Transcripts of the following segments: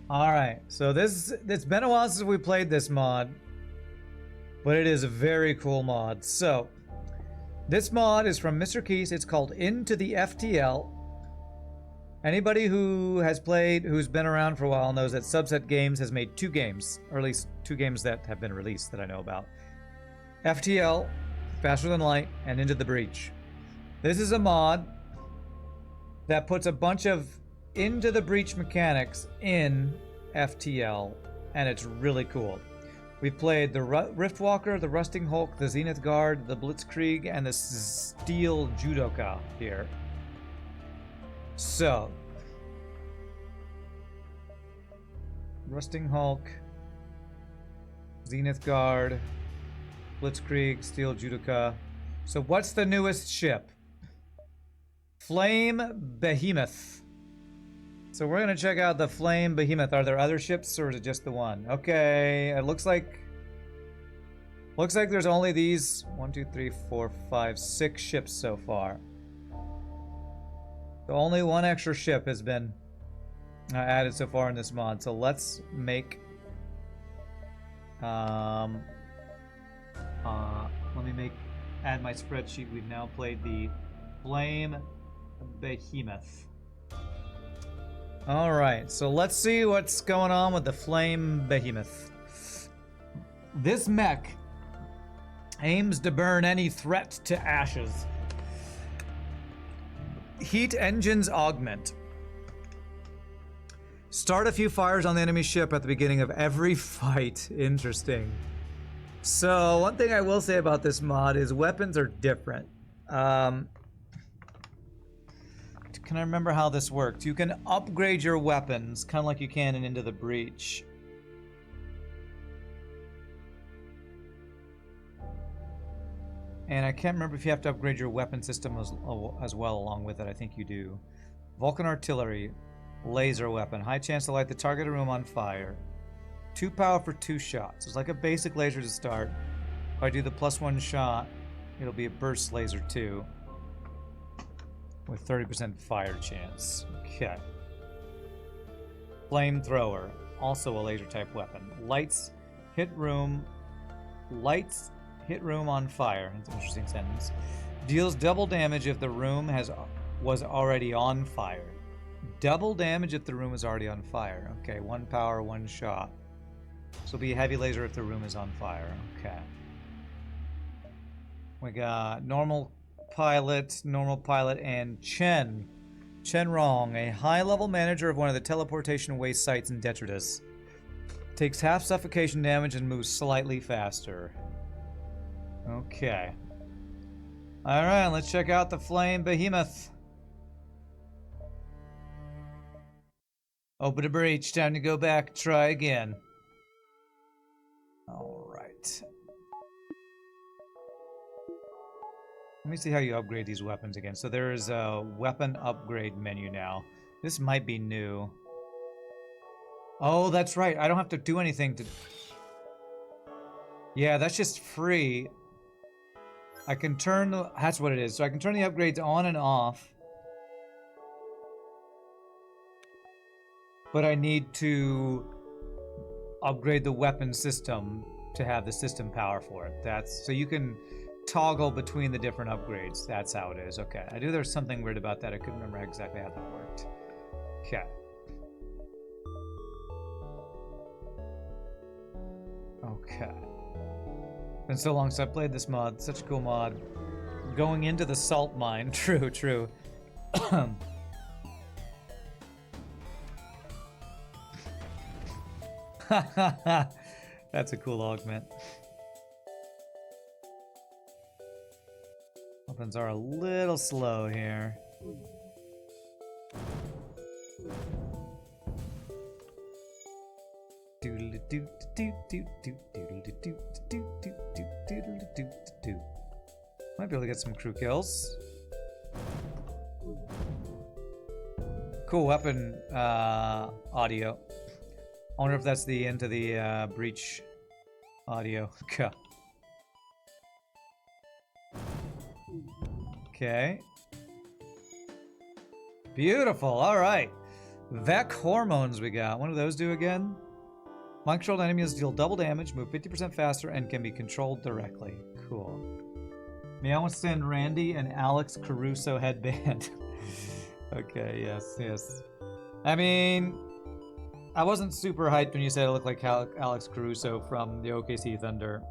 Alright, so it's been a while since we played this mod, but it is a very cool mod. So, this mod is from Mr. Keys. It's called Into the FTL. Anybody who has played, who's been around for a while, knows that Subset Games has made 2 games, or at least 2 games that have been released that I know about. FTL, Faster Than Light, and Into the Breach. This is a mod that puts a bunch of Into the Breach mechanics in FTL, and it's really cool. We've played the Riftwalker, the Rusting Hulk, the Zenith Guard, the Blitzkrieg, and the Steel Judoka here. So, Rusting Hulk, Zenith Guard, Blitzkrieg, Steel Judoka. So what's the newest ship? Flame Behemoth. So we're gonna check out the Flame Behemoth. Are there other ships or is it just the one? Okay, it looks like there's only these 1, 2, 3, 4, 5, 6 ships so far. So only one extra ship has been added so far in this mod. So let's make let me add my spreadsheet. We've now played the Flame Behemoth. Alright, so let's see what's going on with the Flame Behemoth. This mech aims to burn any threat to ashes. Heat engines augment. Start a few fires on the enemy ship at the beginning of every fight. Interesting. So, one thing I will say about this mod is weapons are different. Can I remember how this works? You can upgrade your weapons, kind of like you can in Into the Breach. And I can't remember if you have to upgrade your weapon system as well along with it. I think you do. Vulcan Artillery. Laser weapon. High chance to light the target room on fire. 2 power for 2 shots. It's like a basic laser to start. If I do the +1 shot, it'll be a burst laser too. With 30% fire chance. Okay. Flamethrower. Also a laser type weapon. Lights hit room on fire. That's an interesting sentence. Deals double damage if the room was already on fire. Double damage if the room is already on fire. Okay, 1 power, 1 shot. This will be a heavy laser if the room is on fire. Okay. We got normal pilot, and Chen. Chen Rong, a high-level manager of one of the teleportation waste sites in Detritus. Takes half suffocation damage and moves slightly faster. Okay. Alright, let's check out the Flame Behemoth. Open a breach, time to go back, try again. Alright. Let me see how you upgrade these weapons again. So there is a weapon upgrade menu now. This might be new. Oh, that's right. I don't have to do anything to... Yeah, that's just free. I can turn the... That's what it is. So I can turn the upgrades on and off. But I need to upgrade the weapon system to have the system power for it. That's... So you can toggle between the different upgrades. That's how it is. Okay. I knew there was something weird about that. I couldn't remember exactly how that worked. Okay. Okay. Been so long since I played this mod. Such a cool mod. Going into the salt mine. True, true. That's a cool augment. Weapons are a little slow here. Might be able to get some crew kills. Cool weapon audio. I wonder if that's the Into the Breach audio. Okay. Beautiful. All right. Vec hormones we got. What do those do again? Mind-controlled enemies deal double damage, move 50% faster, and can be controlled directly. Cool. May I want to send Randy an Alex Caruso headband? Okay, yes, yes. I mean, I wasn't super hyped when you said it looked like Alex Caruso from the OKC Thunder.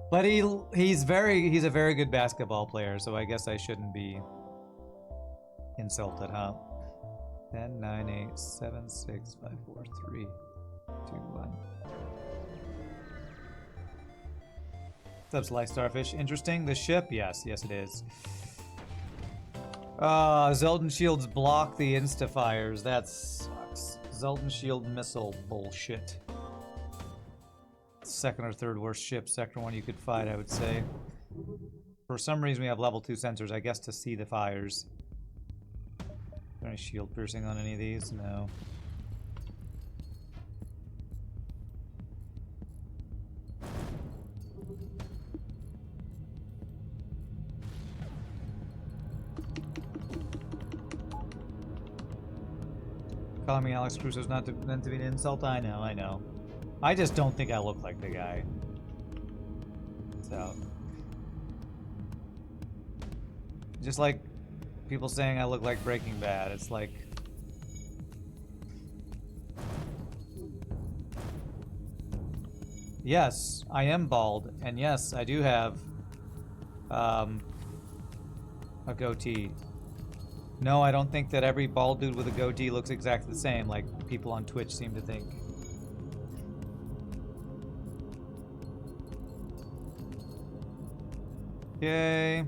But he's a very good basketball player, so I guess I shouldn't be insulted, huh? 10, 9, 8, 7, 6, 5, 4, 3, 2, 1. What's up, Slice Starfish? Interesting. The ship? Yes, yes it is. Zoltan shields block the insta-fires. That sucks. Zoltan shield missile bullshit. Second or third worst ship. Second one you could fight, I would say. For some reason we have level 2 sensors, I guess to see the fires. Is there any shield piercing on any of these? No. Calling me Alex Crusoe's not meant to be an insult? I know, I know. I just don't think I look like the guy. So. Just like people saying I look like Breaking Bad. It's like... Yes, I am bald. And yes, I do have a goatee. No, I don't think that every bald dude with a goatee looks exactly the same, like people on Twitch seem to think. Okay,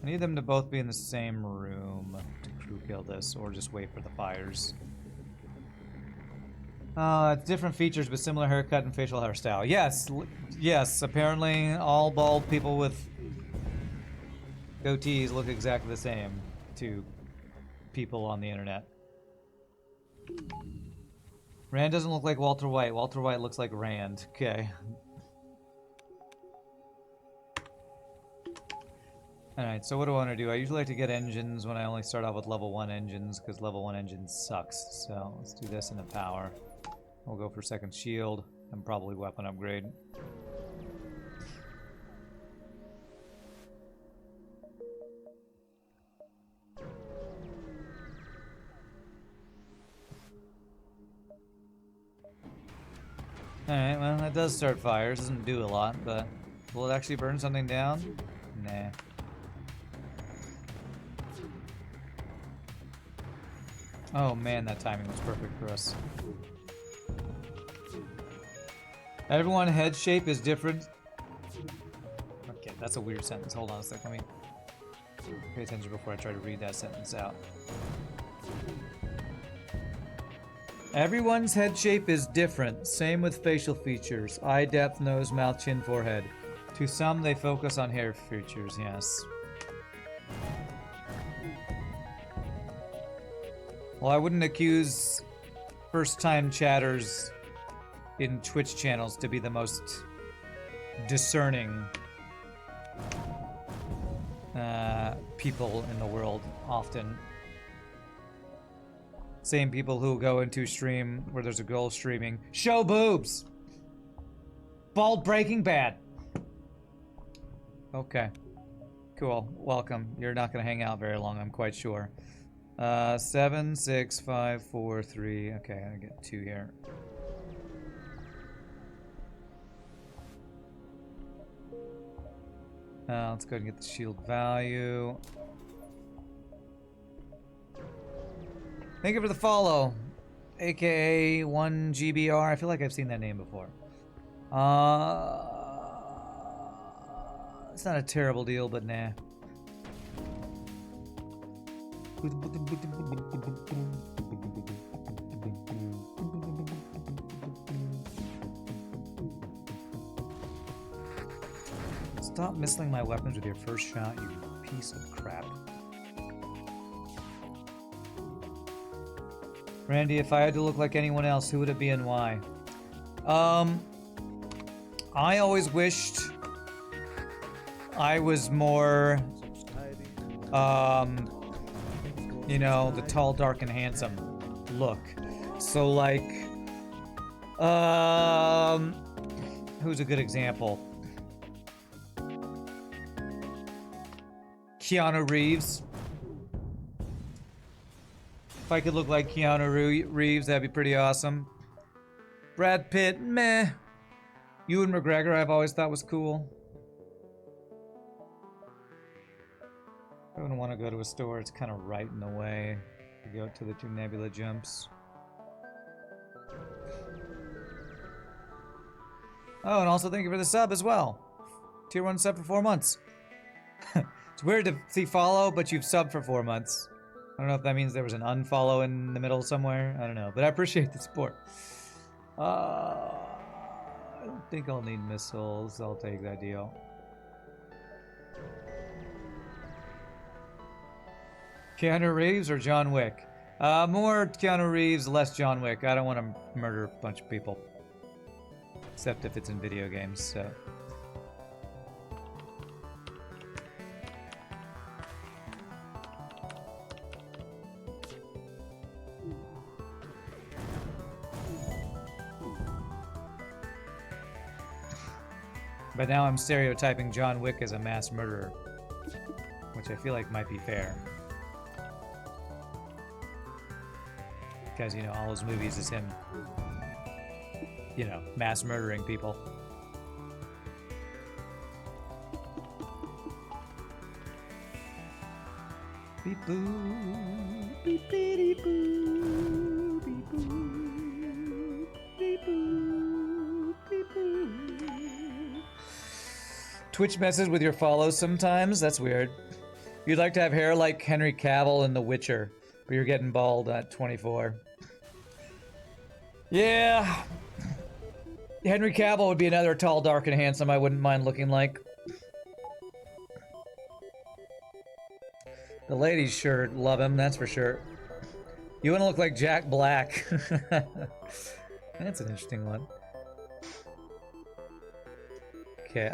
I need them to both be in the same room to crew kill this, or just wait for the fires. Different features, but similar haircut and facial hairstyle. Yes, yes, apparently all bald people with goatees look exactly the same to people on the internet. Rand doesn't look like Walter White. Walter White looks like Rand. Okay. Alright, so what do I want to do? I usually like to get engines when I only start off with level 1 engines, because level 1 engines sucks. So let's do this in a power. We'll go for second shield and probably weapon upgrade. Alright, well, that does start fires. Doesn't do a lot, but will it actually burn something down? Nah. Oh man, that timing was perfect for us. Everyone head shape is different. Okay, that's a weird sentence. Hold on a second. Let me pay attention before I try to read that sentence out. Everyone's head shape is different. Same with facial features. Eye depth, nose, mouth, chin, forehead. To some, they focus on hair features, yes. Well, I wouldn't accuse first-time chatters in Twitch channels to be the most discerning people in the world, often. Same people who go into stream where there's a girl streaming. Show boobs! Bald Breaking Bad! Okay. Cool. Welcome. You're not gonna hang out very long, I'm quite sure. 7, 6, 5, 4, 3. Okay, I get 2 here. Let's go ahead and get the shield value. Thank you for the follow, aka 1GBR. I feel like I've seen that name before. It's not a terrible deal, but nah. Stop missing my weapons with your first shot, you piece of crap. Randy, if I had to look like anyone else, who would it be and why? I always wished I was more You know, the tall, dark, and handsome look. So like, who's a good example? Keanu Reeves. If I could look like Keanu Reeves, that'd be pretty awesome. Brad Pitt, meh. Ewan McGregor, I've always thought was cool. I wouldn't want to go to a store. It's kind of right in the way to go to the 2 Nebula jumps. Oh, and also thank you for the sub as well. Tier 1 sub for 4 months. It's weird to see follow, but you've subbed for 4 months. I don't know if that means there was an unfollow in the middle somewhere. I don't know, but I appreciate the support. I don't think I'll need missiles. I'll take that deal. Keanu Reeves or John Wick? More Keanu Reeves, less John Wick. I don't want to murder a bunch of people. Except if it's in video games, so. But now I'm stereotyping John Wick as a mass murderer, which I feel like might be fair. Because, you know, all those movies is him, you know, mass murdering people. Beep boo, beep beep boo, beep boo, beep boo, beep boo. Twitch messes with your follows sometimes. That's weird. You'd like to have hair like Henry Cavill in The Witcher, but you're getting bald at 24. Yeah. Henry Cavill would be another tall, dark, and handsome I wouldn't mind looking like. The ladies sure love him, that's for sure. You want to look like Jack Black. That's an interesting one. Okay,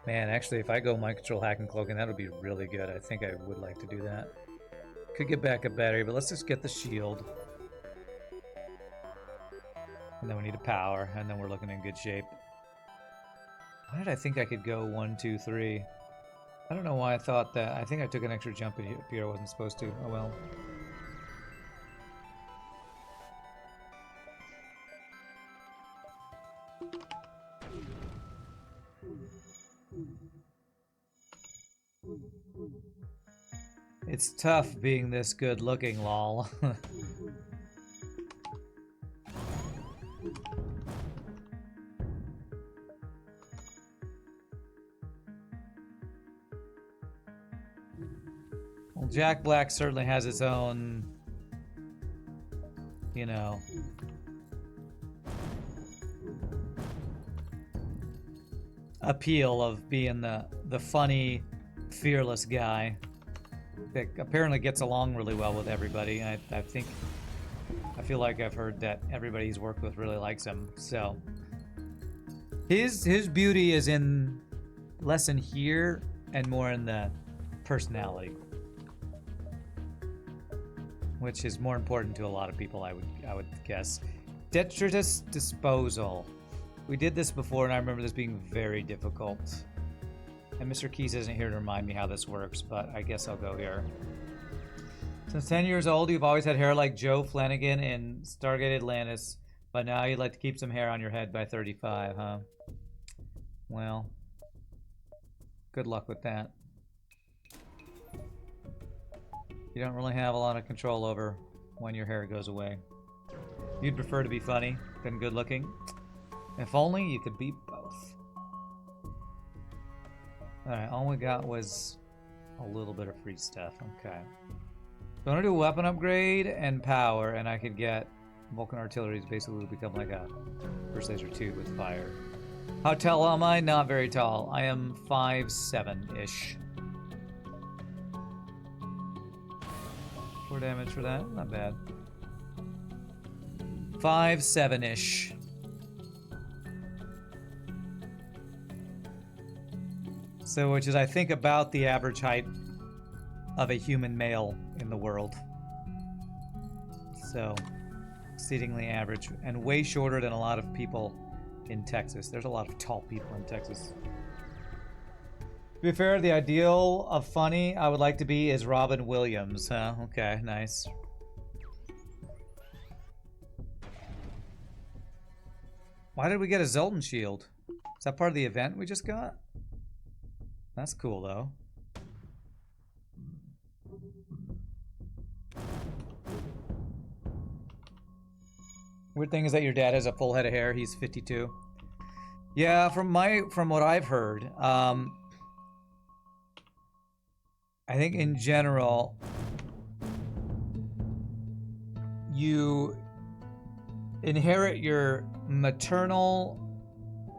man, actually, if I go mind control, hack, and cloaking, that would be really good. I think I would like to do that. Could get back a battery, but let's just get the shield. And then we need a power, and then we're looking in good shape. Why did I think I could go 1, 2, 3? I don't know why I thought that. I think I took an extra jump in here. I wasn't supposed to. Oh well. It's tough being this good looking, lol. Well, Jack Black certainly has its own, you know, appeal of being the funny, fearless guy that apparently gets along really well with everybody. I feel like I've heard that everybody he's worked with really likes him. So his beauty is in less in here and more in the personality, which is more important to a lot of people, I would guess. Detritus Disposal. We did this before, and I remember this being very difficult. And Mr. Keys isn't here to remind me how this works, but I guess I'll go here. Since 10 years old, you've always had hair like Joe Flanagan in Stargate Atlantis, but now you'd like to keep some hair on your head by 35, huh? Well, good luck with that. You don't really have a lot of control over when your hair goes away. You'd prefer to be funny than good looking? If only you could be both. Alright, all we got was a little bit of free stuff. Okay. So I'm gonna do weapon upgrade and power, and I could get Vulcan artillery to basically become like a First Laser 2 with fire. How tall am I? Not very tall. I am 5'7"-ish. 4 damage for that. Not bad. 5'7"-ish. So, which is, I think, about the average height of a human male in the world. So, exceedingly average and way shorter than a lot of people in Texas. There's a lot of tall people in Texas. To be fair, the ideal of funny I would like to be is Robin Williams, huh? Okay, nice. Why did we get a Zoltan shield? Is that part of the event we just got? That's cool, though. Weird thing is that your dad has a full head of hair. He's 52. Yeah, from what I've heard, I think in general, you inherit your maternal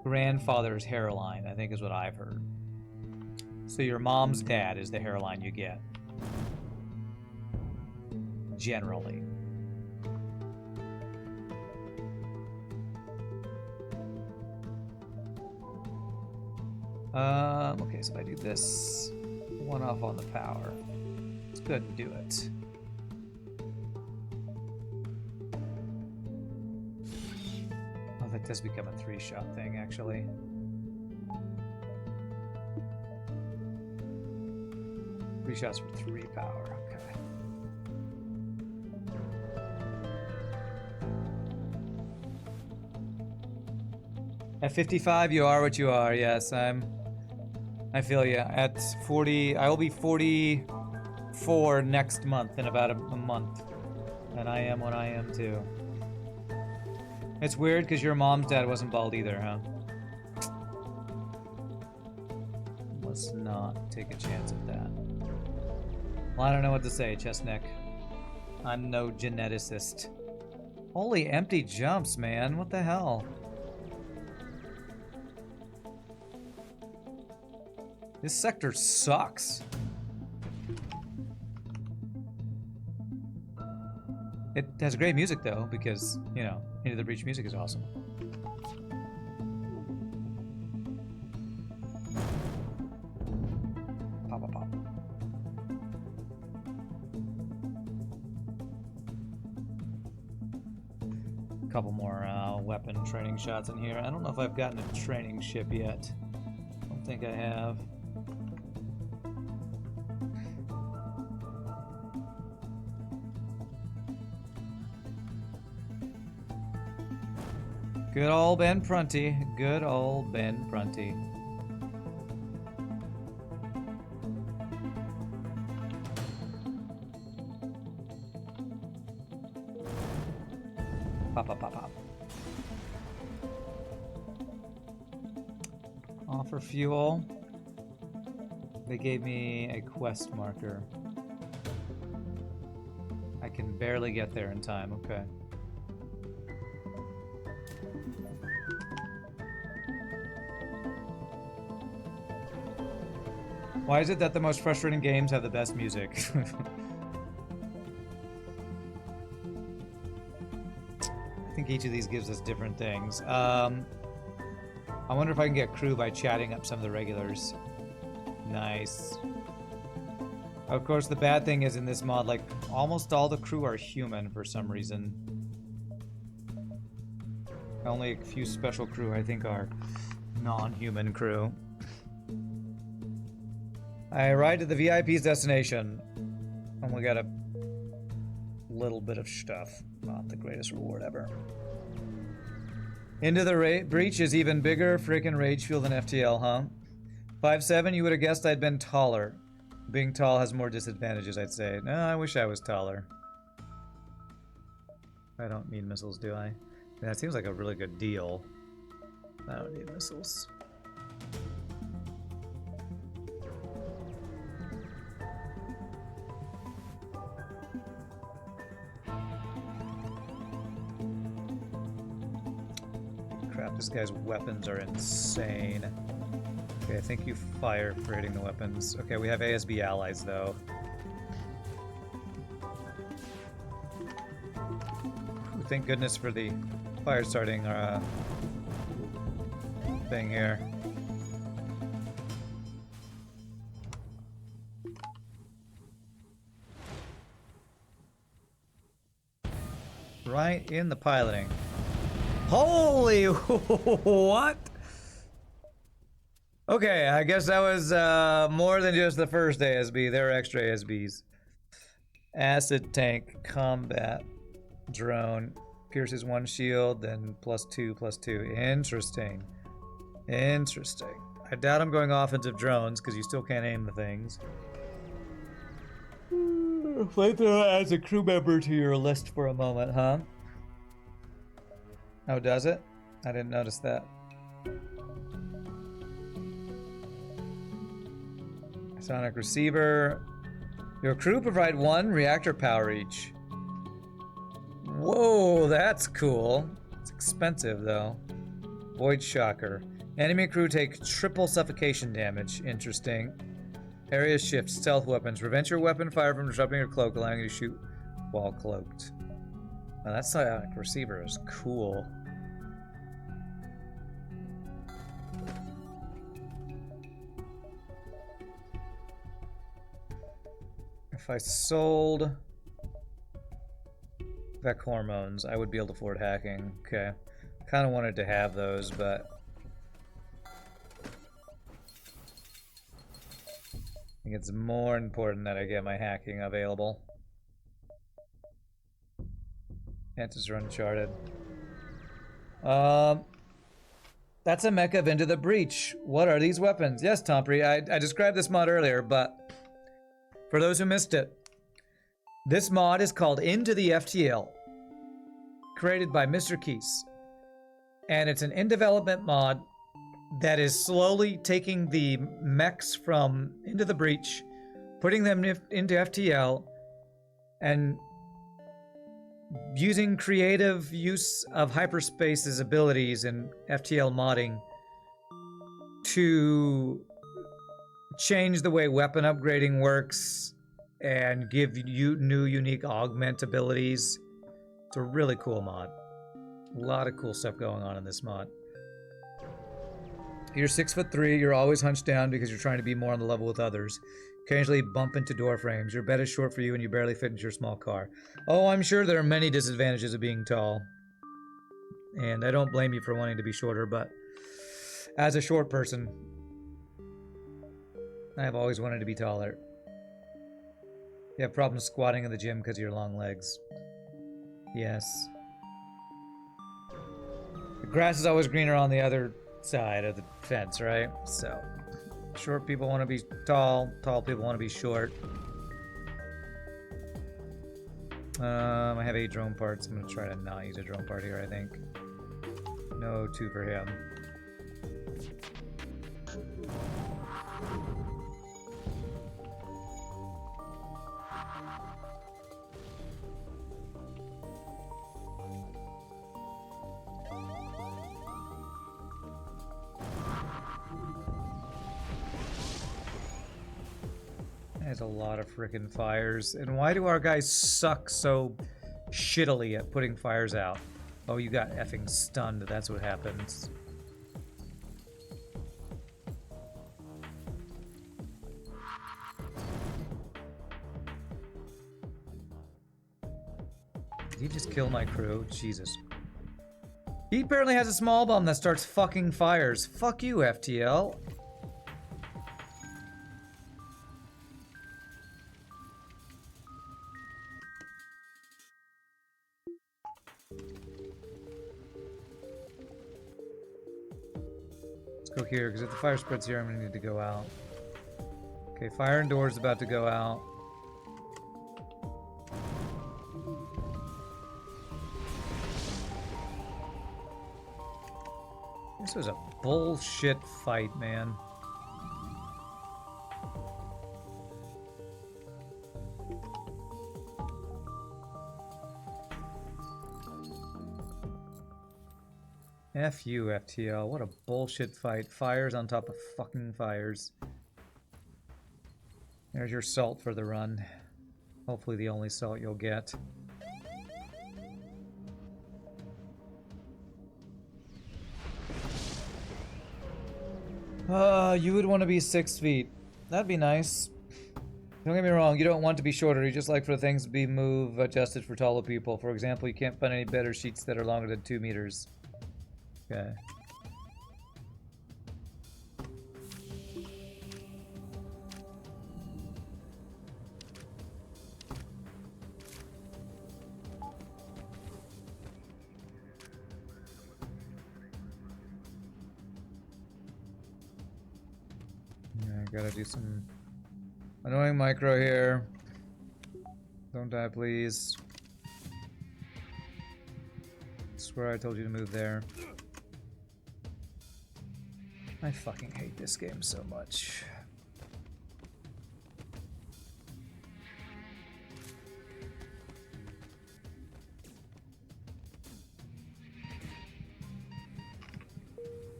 grandfather's hairline, I think is what I've heard. So your mom's dad is the hairline you get. Generally. Okay, so if I do this, one off on the power. Let's go ahead and do it. Oh, that does become a 3-shot thing, actually. Three shots for 3 power, okay. At 55, you are what you are. Yes, I feel you. At 40, I will be 44 next month, in about a month. And I am what I am, too. It's weird, because your mom's dad wasn't bald either, huh? Let's not take a chance at that. Well, I don't know what to say, Chestneck. I'm no geneticist. Holy empty jumps, man. What the hell? This sector sucks. It has great music, though, because, you know, Into the Breach music is awesome. Pop, pop, pop. Couple more weapon training shots in here. I don't know if I've gotten a training ship yet. I don't think I have. Good old Ben Prunty. Good old Ben Prunty. Pop, pop, pop, pop. Offer fuel. They gave me a quest marker. I can barely get there in time. Okay. Why is it that the most frustrating games have the best music? I think each of these gives us different things. I wonder if I can get crew by chatting up some of the regulars. Nice. Of course, the bad thing is in this mod, like, almost all the crew are human for some reason. Only a few special crew, I think, are non-human crew. I arrived at the VIP's destination. And we got a little bit of stuff. Not the greatest reward ever. Into the Breach is even bigger freaking rage fuel than FTL, huh? 5'7", you would have guessed I'd been taller. Being tall has more disadvantages, I'd say. No, I wish I was taller. I don't need missiles, do I? That seems like a really good deal. I don't need missiles. Crap, this guy's weapons are insane. Okay, thank you, fire, for hitting the weapons. Okay, we have ASB allies, though. Ooh, thank goodness for the fire starting thing here. right in the piloting. Holy what? Okay, I guess that was more than just the first ASB. There are extra ASBs. Acid tank combat drone pierces one shield, then +2/+2. Interesting. Interesting. I doubt I'm going offensive drones because you still can't aim the things. Flamethrower adds a crew member to your list for a moment, huh? Oh, does it? I didn't notice that. Sonic receiver. Your crew provide 1 reactor power each. Whoa, that's cool. It's expensive though. Void shocker. Enemy crew take triple suffocation damage. Interesting. Area shift. Stealth weapons. Prevent your weapon fire from disrupting your cloak, allowing you to shoot while cloaked. Now that sonic receiver is cool. If I sold Vec hormones, I would be able to afford hacking. Okay. Kind of wanted to have those, but I think it's more important that I get my hacking available. Mantis are uncharted. That's a mecha of Into the Breach. What are these weapons? Yes, Tomprey, I described this mod earlier, but for those who missed it, this mod is called Into the FTL, created by Mr. Keys. And it's an in-development mod that is slowly taking the mechs from Into the Breach, putting them into FTL, and using creative use of hyperspace's abilities in FTL modding to change the way weapon upgrading works and give you new unique augment abilities. It's a really cool mod. A lot of cool stuff going on in this mod. You're 6'3", you're always hunched down because you're trying to be more on the level with others. Occasionally bump into door frames. Your bed is short for you and you barely fit into your small car. Oh, I'm sure there are many disadvantages of being tall. And I don't blame you for wanting to be shorter, but as a short person, I've always wanted to be taller. You have problems squatting in the gym because of your long legs. Yes. The grass is always greener on the other side of the fence, right? So, short people want to be tall, tall people want to be short. I have 8 drone parts. I'm going to try to not use a drone part here, I think. No 2 for him. There's a lot of frickin' fires. And why do our guys suck so shittily at putting fires out? Oh, you got effing stunned. That's what happens. Did he just kill my crew? Jesus. He apparently has a small bomb that starts fucking fires. Fuck you, FTL. Go here, because if the fire spreads here, I'm gonna need to go out. Okay, fire and doors about to go out. This was a bullshit fight, man. F you, FTL. What a bullshit fight. Fires on top of fucking fires. There's your salt for the run. Hopefully the only salt you'll get. You would want to be 6 feet. That'd be nice. Don't get me wrong, you don't want to be shorter, you just like for things to be move adjusted for taller people. For example, you can't find any better sheets that are longer than 2 meters. Okay. Yeah, I gotta do some annoying micro here. Don't die, please. Swear I told you to move there. I fucking hate this game so much.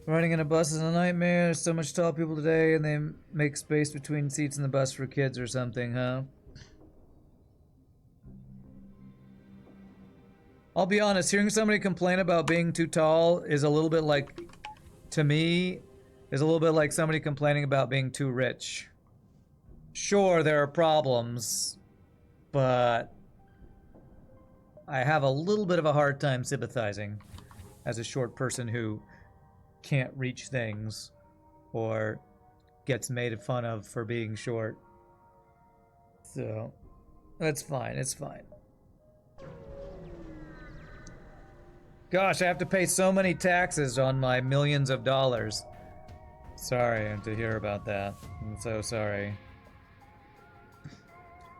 Riding in a bus is a nightmare. There's so much tall people today, and they make space between seats in the bus for kids or something, huh? I'll be honest, hearing somebody complain about being too tall is a little bit like, to me, is a little bit like somebody complaining about being too rich. Sure, there are problems, but I have a little bit of a hard time sympathizing as a short person who can't reach things or gets made fun of for being short. So, that's fine, it's fine. Gosh, I have to pay so many taxes on my millions of dollars. Sorry to hear about that. I'm so sorry.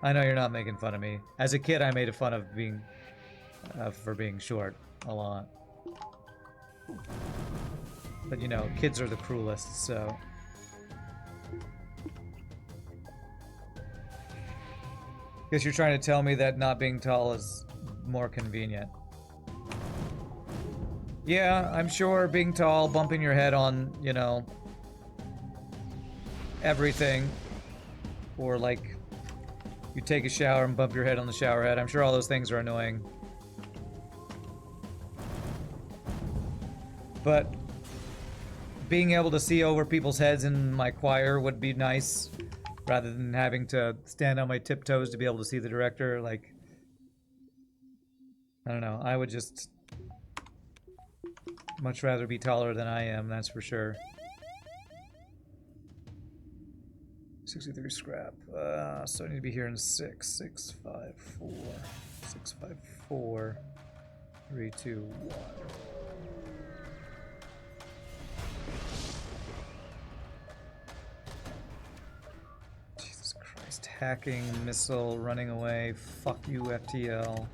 I know you're not making fun of me. As a kid, I made fun of being for being short a lot. But you know, kids are the cruelest, so. Guess you're trying to tell me that not being tall is more convenient. Yeah, I'm sure being tall, bumping your head on, you know, everything. Or like, you take a shower and bump your head on the shower head. I'm sure all those things are annoying. But being able to see over people's heads in my choir would be nice, rather than having to stand on my tiptoes to be able to see the director. Like, I don't know, I would just much rather be taller than I am, that's for sure. 63 scrap. So I need to be here in 654. 654. 3, 2, 1. Jesus Christ. Hacking, missile, running away. Fuck you, FTL.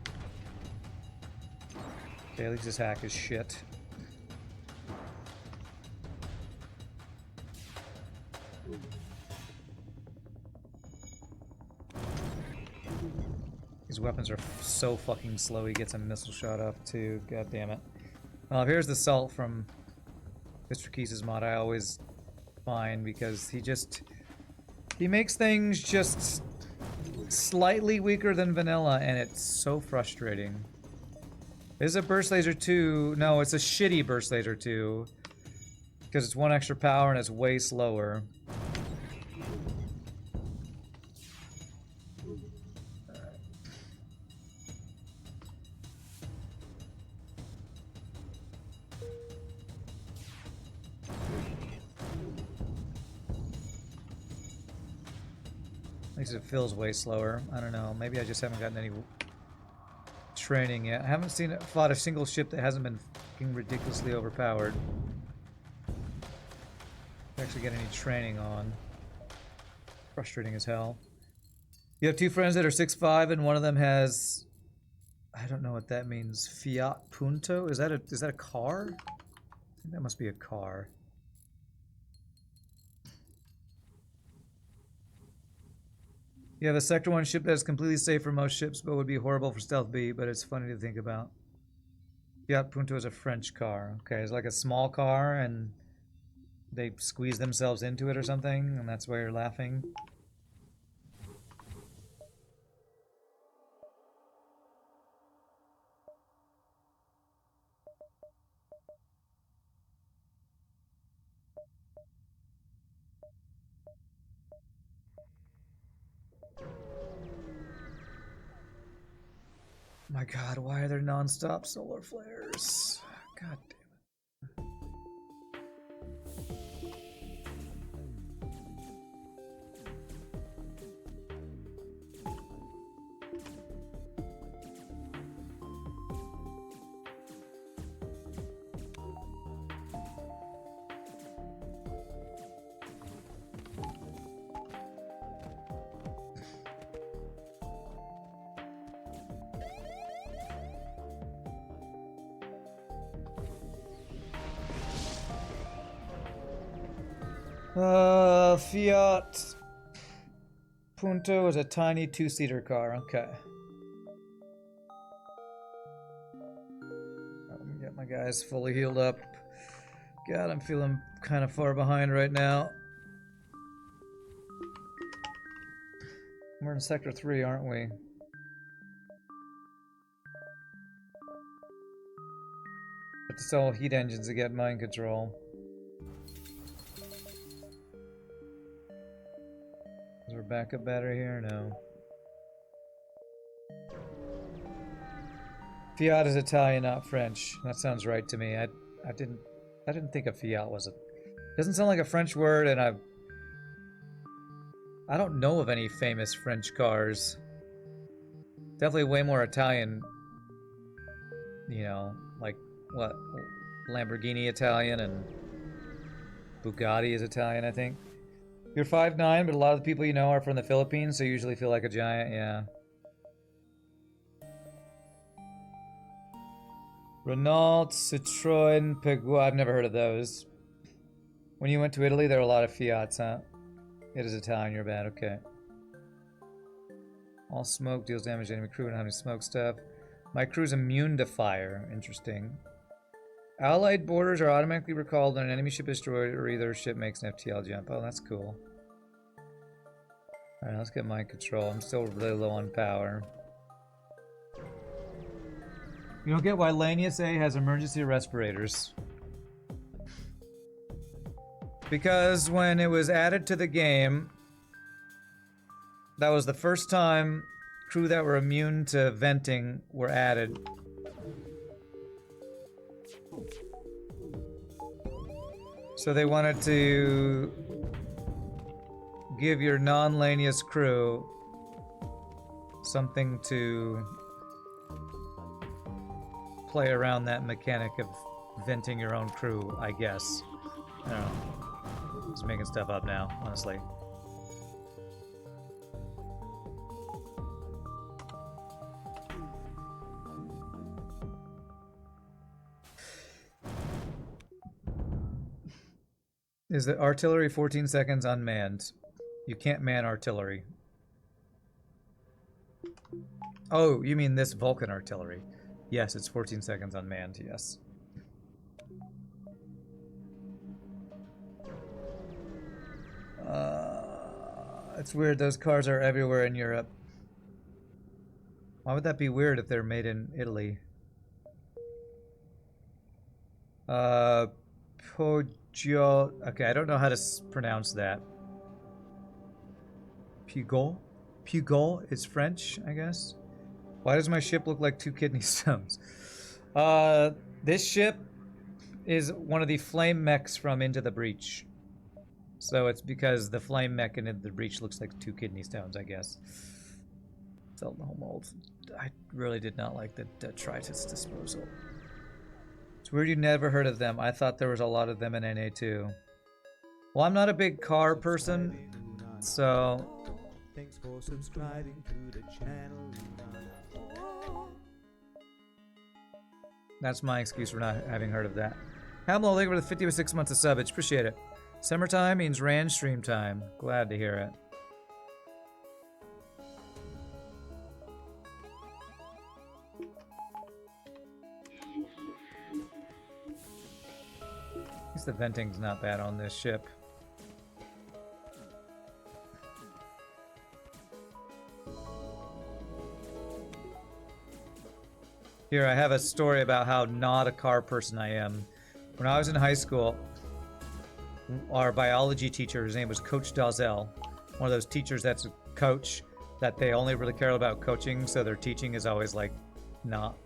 Okay, at least this hack is shit. These weapons are so fucking slow. He gets a missile shot off too. God damn it. Well, here's the Salt from Mr. Keys' mod. I always find because he makes things just slightly weaker than vanilla, and it's so frustrating. Is it Burst Laser 2? No, it's a shitty Burst Laser 2 because it's 1 extra power and it's way slower. At least it feels way slower. I don't know. Maybe I just haven't gotten any training yet. I haven't fought a single ship that hasn't been fucking ridiculously overpowered. Actually get any training on. Frustrating as hell. You have 2 friends that are 6'5", and one of them has, I don't know what that means. Fiat Punto? Is that a car? I think that must be a car. You have a Sector 1 ship that is completely safe for most ships, but would be horrible for Stealth B, but it's funny to think about. Fiat Punto is a French car. Okay, it's like a small car, and they squeeze themselves into it or something, and that's why you're laughing. My god, why are there non-stop solar flares? God damn it. Fiat Punto is a tiny two-seater car. Okay. Let me get my guys fully healed up. God, I'm feeling kind of far behind right now. We're in Sector 3, aren't we? Have to sell heat engines to get mind control. Is there a backup battery here? No. Fiat is Italian, not French. That sounds right to me. I didn't think a Fiat was a... Doesn't sound like a French word, and I don't know of any famous French cars. Definitely way more Italian. You know, like what? Lamborghini Italian and Bugatti is Italian, I think. You're 5'9", but a lot of the people you know are from the Philippines, so you usually feel like a giant, yeah. Renault, Citroën, Peugeot, I've never heard of those. When you went to Italy, there were a lot of Fiats, huh? It is Italian, you're bad, okay. All smoke deals damage to enemy crew and how many smoke stuff. My crew's immune to fire, interesting. Allied borders are automatically recalled when an enemy ship is destroyed or either ship makes an FTL jump. Oh, that's cool. Alright, let's get mind control. I'm still really low on power. You don't get why Lanius A has emergency respirators. Because when it was added to the game, that was the first time crew that were immune to venting were added. So they wanted to give your non-Lanius crew something to play around that mechanic of venting your own crew, I guess. I don't know. Just making stuff up now, honestly. Is the artillery 14 seconds unmanned? You can't man artillery. Oh, you mean this Vulcan artillery. Yes, it's 14 seconds unmanned, yes. It's weird, those cars are everywhere in Europe. Why would that be weird if they're made in Italy? Poggio... Okay, I don't know how to pronounce that. Pugol? Pugol is French, I guess? Why does my ship look like two kidney stones? This ship is one of the flame mechs from Into the Breach. So it's because the flame mech in the Breach looks like two kidney stones, I guess. Zoltan home mold. I really did not like the Detritus Disposal. It's weird you never heard of them. I thought there was a lot of them in NA too. Well, I'm not a big car person, so... Thanks for subscribing to the channel. That's my excuse for not having heard of that. Hamlo, thank you for the 56 months of subage. Appreciate it. Summertime means Rand stream time. Glad to hear it. At least the venting's not bad on this ship. Here, I have a story about how not a car person I am. When I was in high school, our biology teacher, his name was Coach Dazell, one of those teachers that's a coach that they only really care about coaching, so their teaching is always like not,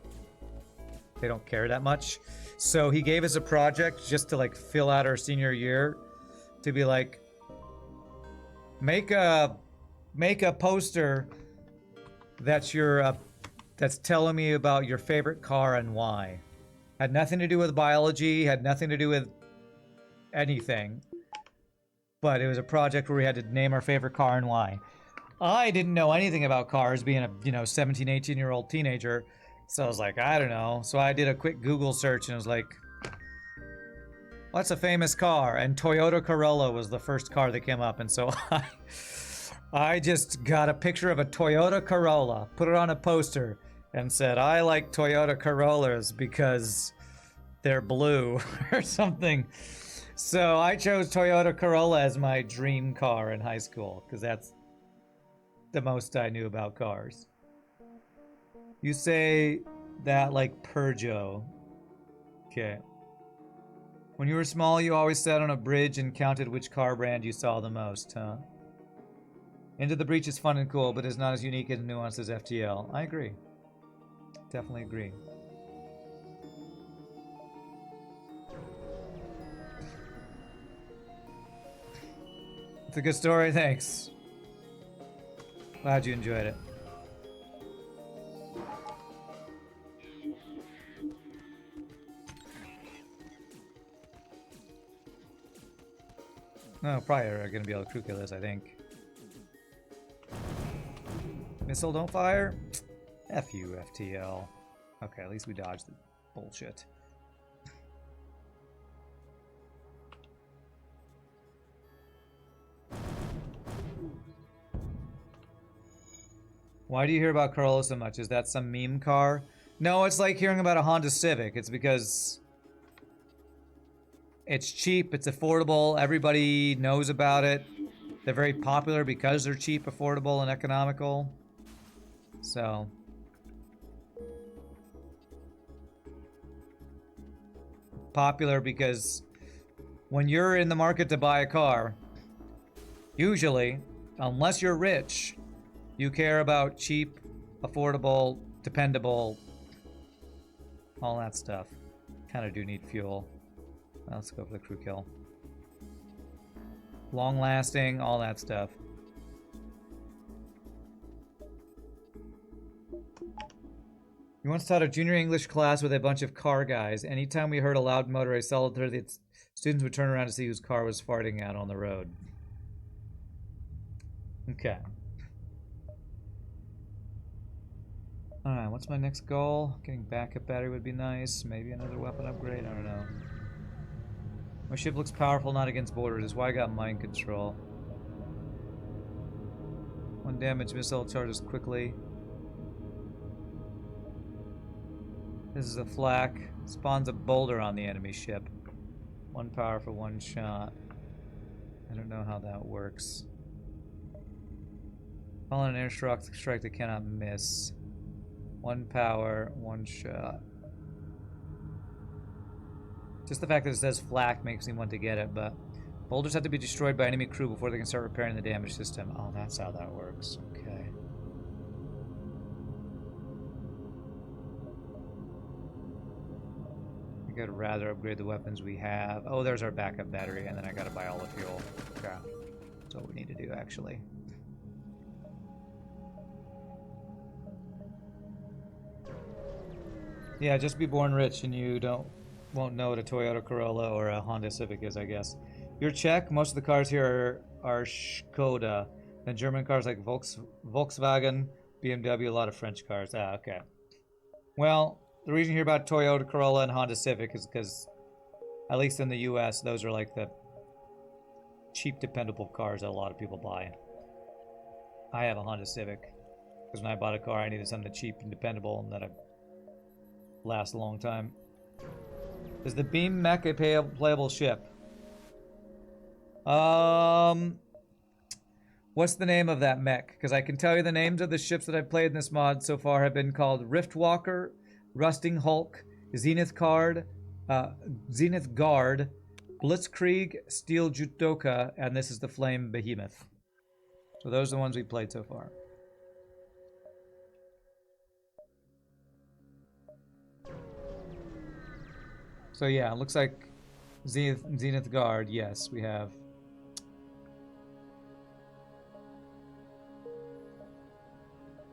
they don't care that much. So he gave us a project just to like fill out our senior year, to be like, make a poster that's your that's telling me about your favorite car and why. Had nothing to do with biology, had nothing to do with anything. But it was a project where we had to name our favorite car and why. I didn't know anything about cars, being a 17, 18-year-old teenager. So I was like, I don't know. So I did a quick Google search and I was like, what's a famous car? And Toyota Corolla was the first car that came up. And so I just got a picture of a Toyota Corolla, put it on a poster, and said, I like Toyota Corollas because they're blue or something. So I chose Toyota Corolla as my dream car in high school because that's the most I knew about cars. You say that like Peugeot. Okay. When you were small, you always sat on a bridge and counted which car brand you saw the most, huh? Into the Breach is fun and cool, but it's not as unique and nuanced as FTL. I agree. Definitely agree. It's a good story, thanks. Glad you enjoyed it. No, probably are going to be able to crew kill this, I think. Missile don't fire? F you, FTL. Okay, at least we dodged the bullshit. Why do you hear about Corolla so much? Is that some meme car? No, it's like hearing about a Honda Civic. It's because it's cheap, it's affordable, everybody knows about it. They're very popular because they're cheap, affordable, and economical. So popular because when you're in the market to buy a car, usually, unless you're rich, you care about cheap, affordable, dependable, all that stuff. Kind of do need fuel. Let's go for the crew kill. Long lasting, all that stuff. We once taught a junior English class with a bunch of car guys. Anytime we heard a loud motor, I solitary, the students would turn around to see whose car was farting out on the road. Okay. Alright, what's my next goal? Getting backup battery would be nice. Maybe another weapon upgrade, I don't know. My ship looks powerful, not against borders. That's why I got mind control. One damage missile charges quickly. This is a flak. Spawns a boulder on the enemy ship. One power for one shot. I don't know how that works. Following an airstrike that cannot miss. One power, one shot. Just the fact that it says flak makes me want to get it, but boulders have to be destroyed by enemy crew before they can start repairing the damaged system. Oh, that's how that works. Okay. I think I'd rather upgrade the weapons we have. Oh, there's our backup battery, and then I gotta buy all the fuel. Okay. That's what we need to do, actually. Yeah, just be born rich and you won't know what a Toyota Corolla or a Honda Civic is, I guess. You're Czech. Most of the cars here are Skoda. And German cars like Volkswagen, BMW, a lot of French cars. Ah, okay. Well, the reason you hear about Toyota Corolla and Honda Civic is because, at least in the US, those are like the cheap, dependable cars that a lot of people buy. I have a Honda Civic because when I bought a car, I needed something cheap and dependable and that last a long time. Is the beam mech a playable ship? What's the name of that mech? Because I can tell you the names of the ships that I've played in this mod so far have been called Riftwalker, Rusting Hulk, Zenith Guard, Blitzkrieg, Steel Judoka, and this is the Flame Behemoth. So those are the ones we've played so far. So yeah, it looks like Zenith Guard. Yes, we have.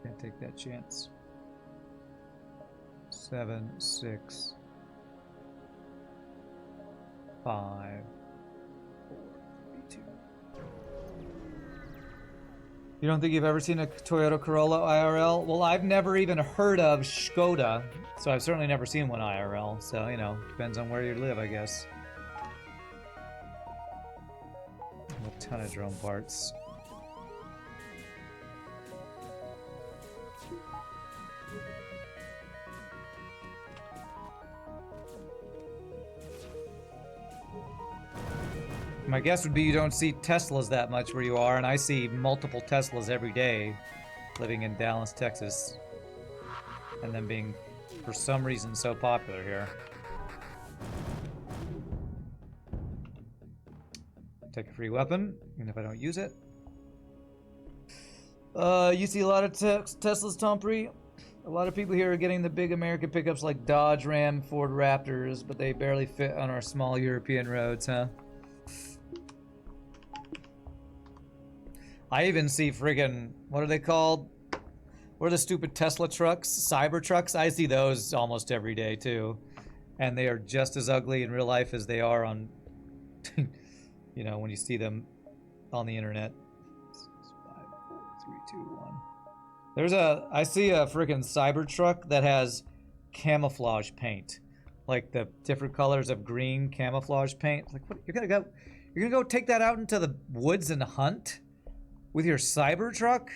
Can't take that chance. 7, 6, 5, 4, 3, 2. You don't think you've ever seen a Toyota Corolla IRL? Well, I've never even heard of Skoda, so I've certainly never seen one IRL. So, you know, depends on where you live, I guess. A ton of drone parts. My guess would be you don't see Teslas that much where you are, and I see multiple Teslas every day living in Dallas, Texas, and them being, for some reason, so popular here. Take a free weapon, even if I don't use it. You see a lot of Teslas, Tompree? A lot of people here are getting the big American pickups like Dodge, Ram, Ford Raptors, but they barely fit on our small European roads, huh? I even see friggin', what are they called? What are the stupid Tesla trucks? Cyber trucks? I see those almost every day too. And they are just as ugly in real life as they are on, you know, when you see them on the internet. 6, 5, 4, 3, 2, 1. I see a friggin' cyber truck that has camouflage paint. Like the different colors of green camouflage paint. Like, what, you're gonna go take that out into the woods and hunt? With your cyber truck?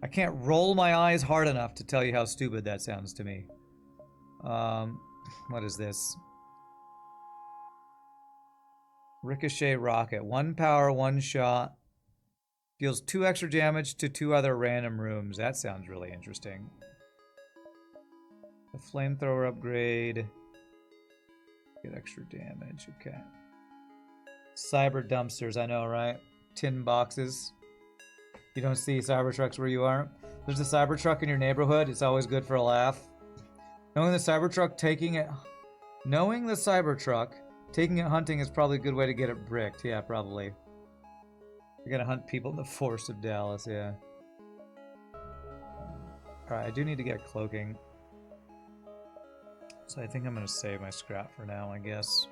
I can't roll my eyes hard enough to tell you how stupid that sounds to me. What is this? Ricochet rocket. 1 power, 1 shot. Deals 2 extra damage to 2 other random rooms. That sounds really interesting. The flamethrower upgrade. Get extra damage. Okay. Cyber dumpsters. I know, right? Tin boxes. You don't see cyber trucks where you are. There's a cyber truck in your neighborhood. It's always good for a laugh. Knowing the cyber truck taking it hunting is probably a good way to get it bricked. Yeah, probably. You're gonna hunt people in the forest of Dallas. Yeah. All right, I do need to get cloaking, so I think I'm gonna save my scrap for now, I guess.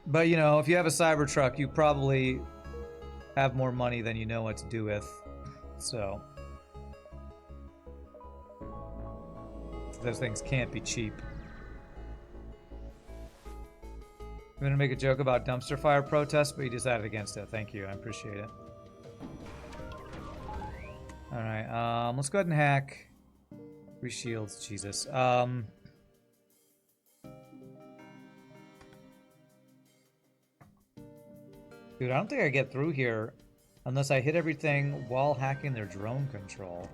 But, you know, if you have a cyber truck, you probably have more money than you know what to do with. So, those things can't be cheap. I'm going to make a joke about dumpster fire protests, but you decided against it. Thank you. I appreciate it. Alright, let's go ahead and hack. 3 shields. Jesus. Dude, I don't think I get through here unless I hit everything while hacking their drone control.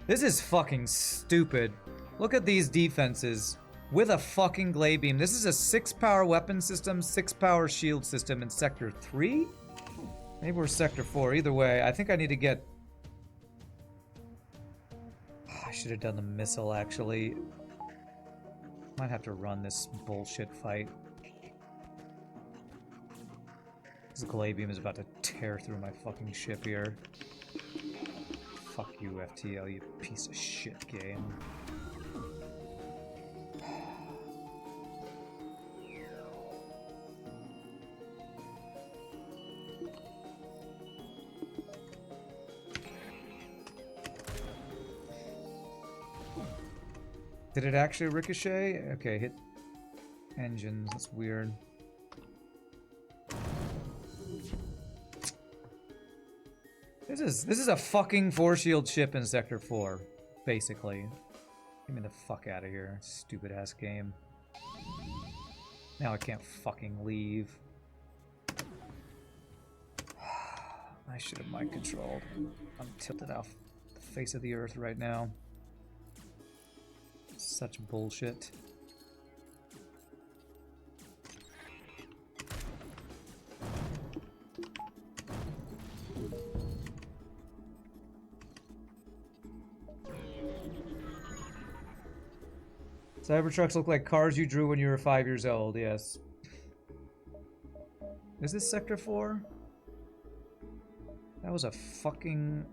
This is fucking stupid. Look at these defenses. With a fucking glade beam. This is a 6-power weapon system, 6-power shield system in Sector 3? Maybe we're Sector 4. Either way, I think I need to get... I should have done the missile, actually. Might have to run this bullshit fight. This glade beam is about to tear through my fucking ship here. Fuck you, FTL, you piece of shit game. Did it actually ricochet? Okay, hit engines. That's weird. This is a fucking 4-shield ship in Sector 4, basically. Get me the fuck out of here, stupid ass game. Now I can't fucking leave. I should have mic controlled. I'm tilted off the face of the earth right now. Such bullshit. Cybertrucks look like cars you drew when you were 5 years old, yes. Is this Sector 4? That was a fucking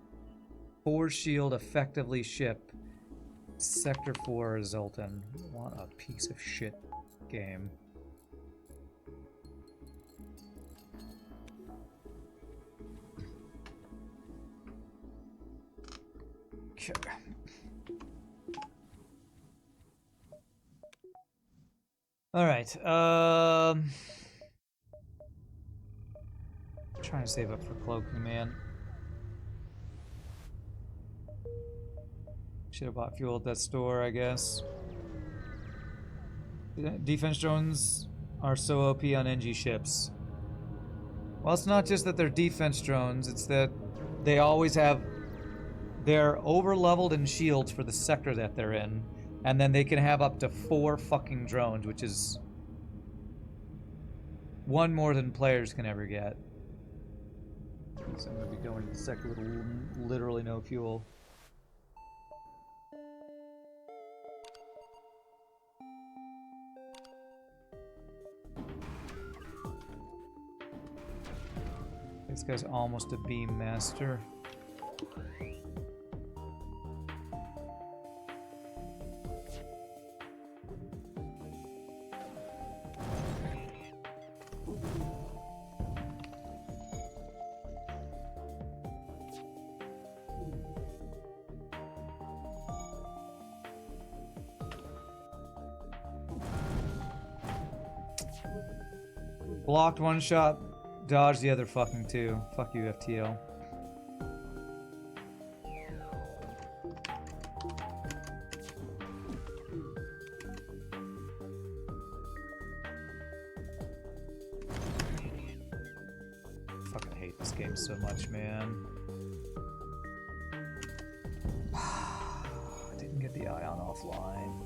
force shield effectively ship. Sector 4 Zoltan. What a piece of shit game. Okay. All right. Trying to save up for cloaking, man. Should have bought fuel at that store, I guess. Defense drones are so OP on NG ships. Well, it's not just that they're defense drones, it's that they always have... They're over-leveled in shields for the sector that they're in, and then they can have up to 4 fucking drones, which is... 1 more than players can ever get. So I'm gonna be going to the sector with literally no fuel. This guy's almost a beam master. Blocked one shot, dodged the other fucking 2. Fuck you, FTL. Fucking hate this game so much, man. Didn't get the ion offline.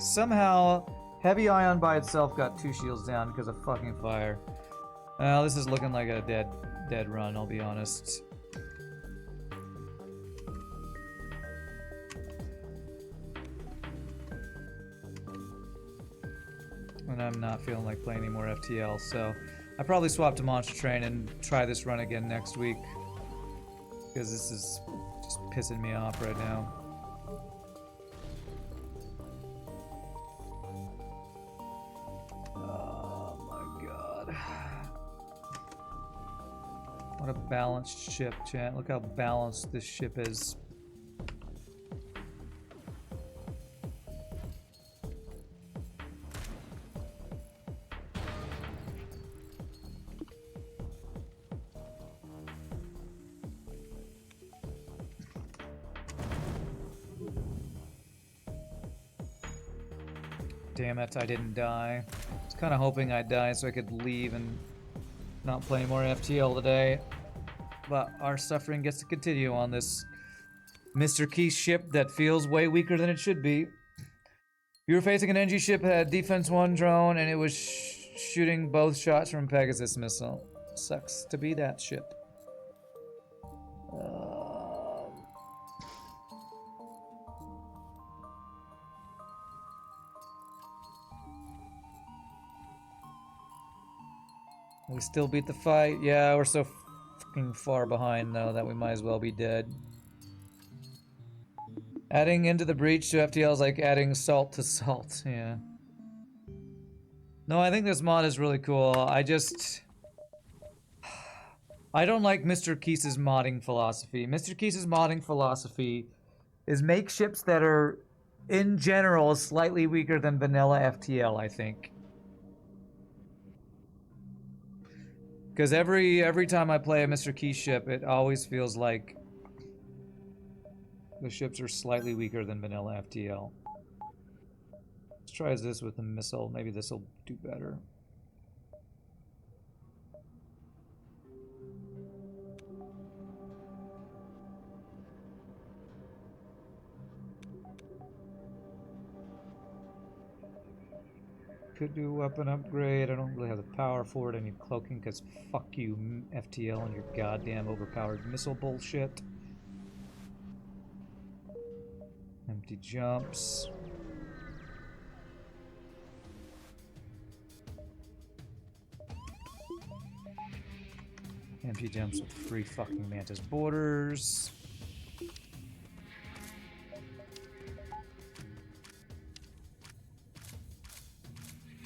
Somehow, heavy ion by itself got 2 shields down because of fucking fire. This is looking like a dead run, I'll be honest. And I'm not feeling like playing any more FTL, so I probably swap to Monster Train and try this run again next week. Because this is just pissing me off right now. What a balanced ship, chat. Look how balanced this ship is. Damn it, I didn't die. I was kind of hoping I'd die so I could leave and not play more FTL today. But our suffering gets to continue on this Mr. Key ship that feels way weaker than it should be. You were facing an NG ship that had Defense 1 drone and it was shooting both shots from Pegasus missile. Sucks to be that ship. We still beat the fight? Yeah, we're so fucking far behind though that we might as well be dead. Adding Into the Breach to FTL is like adding salt to salt, yeah. No, I think this mod is really cool. I don't like Mr. Keys' modding philosophy. Mr. Keys' modding philosophy is make ships that are, in general, slightly weaker than vanilla FTL, I think. Because every time I play a Mr. Key ship, it always feels like the ships are slightly weaker than vanilla FTL. Let's try this with the missile. Maybe this will do better. Could do a weapon upgrade. I don't really have the power for it. I need cloaking because fuck you, FTL, and your goddamn overpowered missile bullshit. Empty jumps. Empty jumps with free fucking Mantis borders.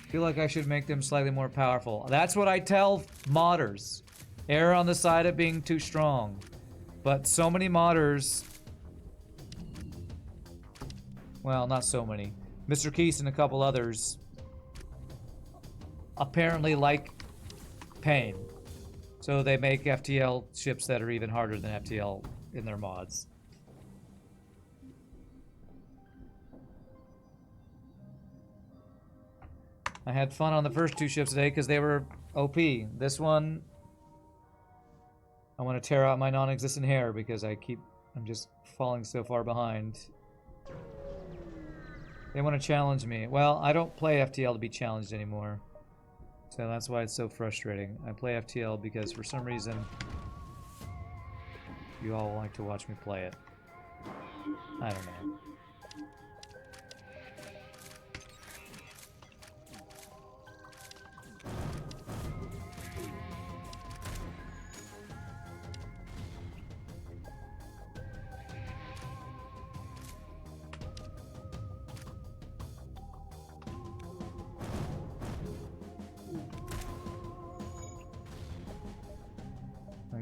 Feel like I should make them slightly more powerful. That's what I tell modders. Err on the side of being too strong. But so many modders... Well, not so many. Mr. Keese and a couple others apparently like pain. So they make FTL ships that are even harder than FTL in their mods. I had fun on the first two ships today because they were OP. This one, I want to tear out my non-existent hair because I'm just falling so far behind. They want to challenge me. Well, I don't play FTL to be challenged anymore. So that's why it's so frustrating. I play FTL because for some reason, you all like to watch me play it. I don't know.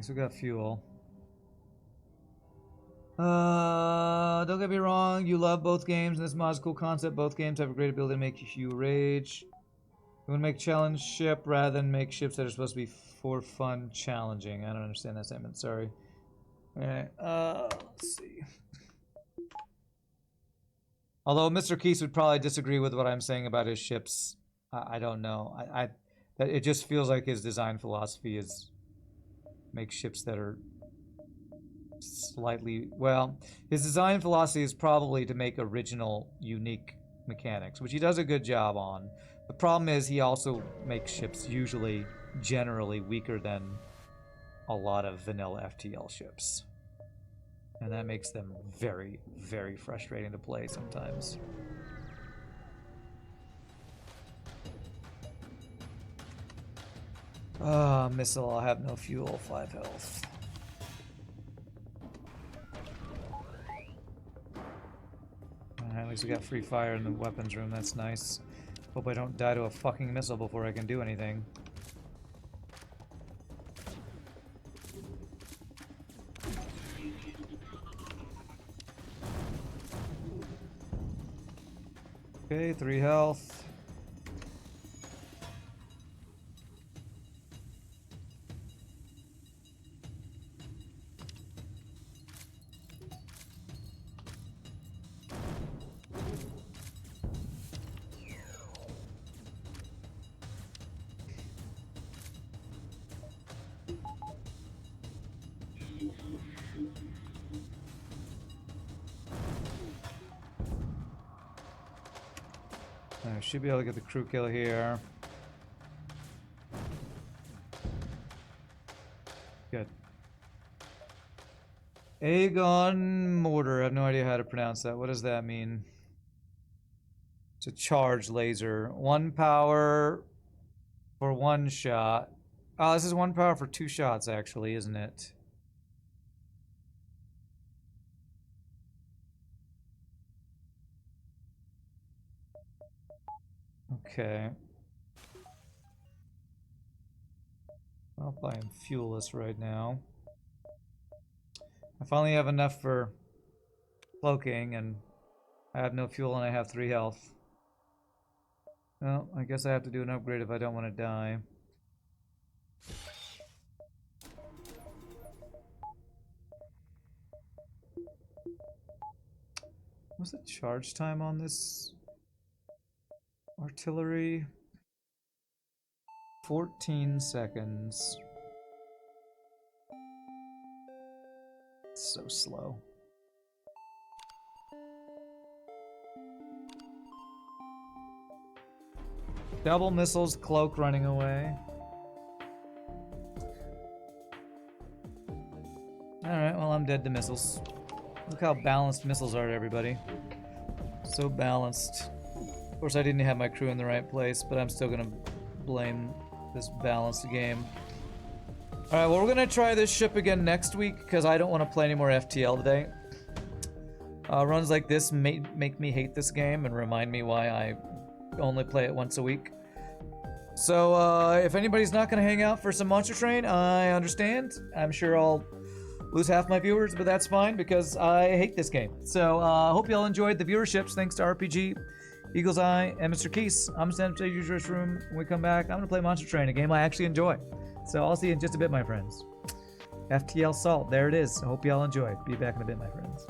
We got fuel. Don't get me wrong, you love both games, and this mod's a cool concept. Both games have a great ability to make you rage. You want to make challenge ship rather than make ships that are supposed to be for fun challenging. I don't understand that statement, sorry. Alright, let's see. Although Mr. Keese would probably disagree with what I'm saying about his ships. I don't know. It just feels like his design philosophy is make ships that are slightly... Well, his design philosophy is probably to make original, unique mechanics, which he does a good job on. The problem is he also makes ships usually, generally, weaker than a lot of vanilla FTL ships. And that makes them very, very frustrating to play sometimes. Missile, I have no fuel, 5 health. At least we got free fire in the weapons room, that's nice. Hope I don't die to a fucking missile before I can do anything. Okay, 3 health. I should be able to get the crew kill here. Good. Aegon Mortar. I have no idea how to pronounce that. What does that mean? It's a charge laser. 1 power for 1 shot. Oh, this is 1 power for 2 shots, actually, isn't it? Okay. Well, I am fuelless right now. I finally have enough for cloaking, and I have no fuel and I have 3 health. Well, I guess I have to do an upgrade if I don't want to die. What's the charge time on this? Artillery. 14 seconds. So slow. Double missiles, cloak running away. Alright, well, I'm dead to missiles. Look how balanced missiles are to everybody. So balanced. Of course, I didn't have my crew in the right place, but I'm still gonna blame this balanced game. Alright, well, we're gonna try this ship again next week, because I don't want to play any more FTL today. Runs like this make me hate this game and remind me why I only play it once a week. So, if anybody's not gonna hang out for some Monster Train, I understand. I'm sure I'll lose half my viewers, but that's fine because I hate this game. So, hope you all enjoyed the viewerships. Thanks to RPG, Eagle's Eye, and Mr. Keese. I'm gonna stand up to the user's room. When we come back, I'm gonna play Monster Train, a game I actually enjoy. So, I'll see you in just a bit, my friends. FTL Salt, there it is. I hope you all enjoy. Be back in a bit, my friends.